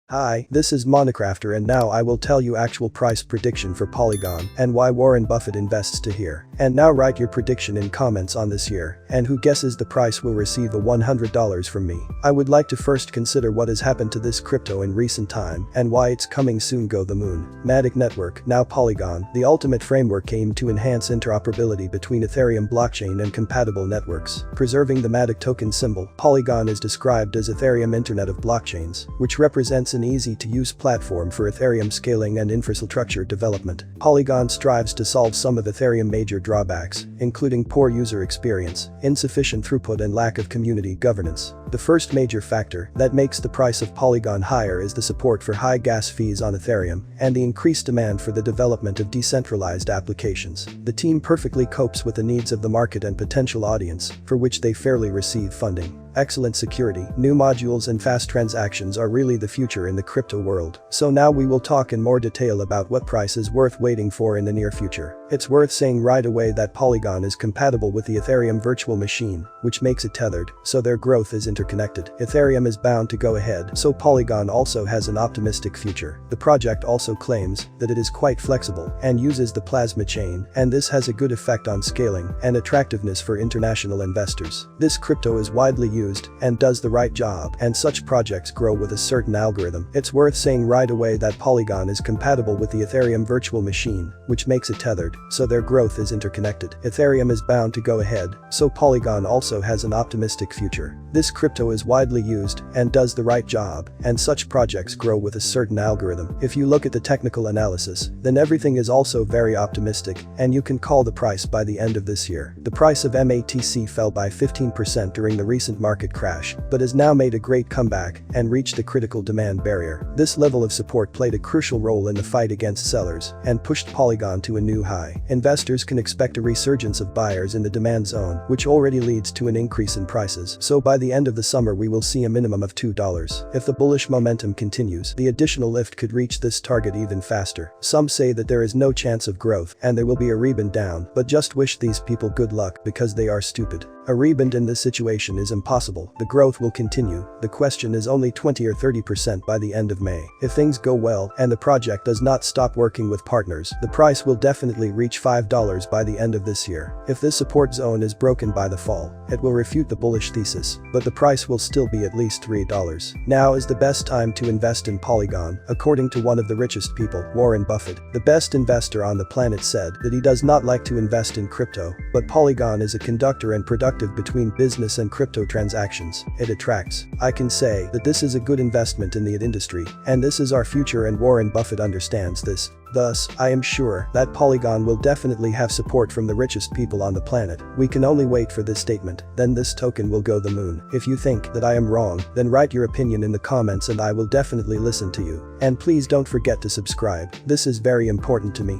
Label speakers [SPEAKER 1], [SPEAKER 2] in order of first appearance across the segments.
[SPEAKER 1] Hi, this is Monocrafter and now I will tell you actual price prediction for Polygon and why Warren Buffett invests to here. And now write your prediction in comments on this here, and who guesses the price will receive a $100 from me. I would like to first consider what has happened to this crypto in recent time and why it's coming soon. Go the moon. Matic network, now Polygon, the ultimate framework aimed to enhance interoperability between Ethereum blockchain and compatible networks. Preserving the Matic token symbol, Polygon is described as Ethereum Internet of Blockchains, which represents an easy-to-use platform for Ethereum scaling and infrastructure development. Polygon strives to solve some of Ethereum major drawbacks, including poor user experience, insufficient throughput and lack of community governance. The first major factor that makes the price of Polygon higher is the support for high gas fees on Ethereum and the increased demand for the development of decentralized applications. The team perfectly copes with the needs of the market and potential audience, for which they fairly receive funding. Excellent security, new modules and fast transactions are really the future in the crypto world. So now we will talk in more detail about what price is worth waiting for in the near future. It's worth saying right away that Polygon is compatible with the Ethereum virtual machine, which makes it tethered, so their growth is interconnected. Ethereum is bound to go ahead, so Polygon also has an optimistic future. The project also claims that it is quite flexible and uses the plasma chain, and this has a good effect on scaling and attractiveness for international investors. This crypto is widely used and does the right job, and such projects grow with a certain algorithm. It's worth saying right away that Polygon is compatible with the Ethereum virtual machine, which makes it tethered, so their growth is interconnected. Ethereum is bound to go ahead, so Polygon also has an optimistic future. This crypto is widely used and does the right job, and such projects grow with a certain algorithm. If you look at the technical analysis, then everything is also very optimistic, and you can call the price by the end of this year. The price of MATC fell by 15% during the recent market crash, but has now made a great comeback and reached the critical demand barrier. This level of support played a crucial role in the fight against sellers and pushed Polygon to a new high. Investors can expect a resurgence of buyers in the demand zone, which already leads to an increase in prices. So by the end of the summer we will see a minimum of $2. If the bullish momentum continues, the additional lift could reach this target even faster. Some say that there is no chance of growth and there will be a rebound down, but just wish these people good luck because they are stupid. A rebound in this situation is impossible. The growth will continue. The question is only 20 or 30% by the end of May. If things go well and the project does not stop working with partners, the price will definitely reach $5 by the end of this year. If this support zone is broken by the fall, it will refute the bullish thesis, but the price will still be at least $3. Now is the best time to invest in Polygon, according to one of the richest people, Warren Buffett. The best investor on the planet said that he does not like to invest in crypto, but Polygon is a conductor and productive between business and crypto transactions. It attracts. I can say that this is a good investment in the industry, and this is our future, and Warren Buffett understands this. Thus, I am sure that Polygon will definitely have support from the richest people on the planet. We can only wait for this statement, then this token will go the moon. If you think that I am wrong, then write your opinion in the comments and I will definitely listen to you. And please don't forget to subscribe. This is very important to me.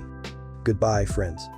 [SPEAKER 1] Goodbye, friends.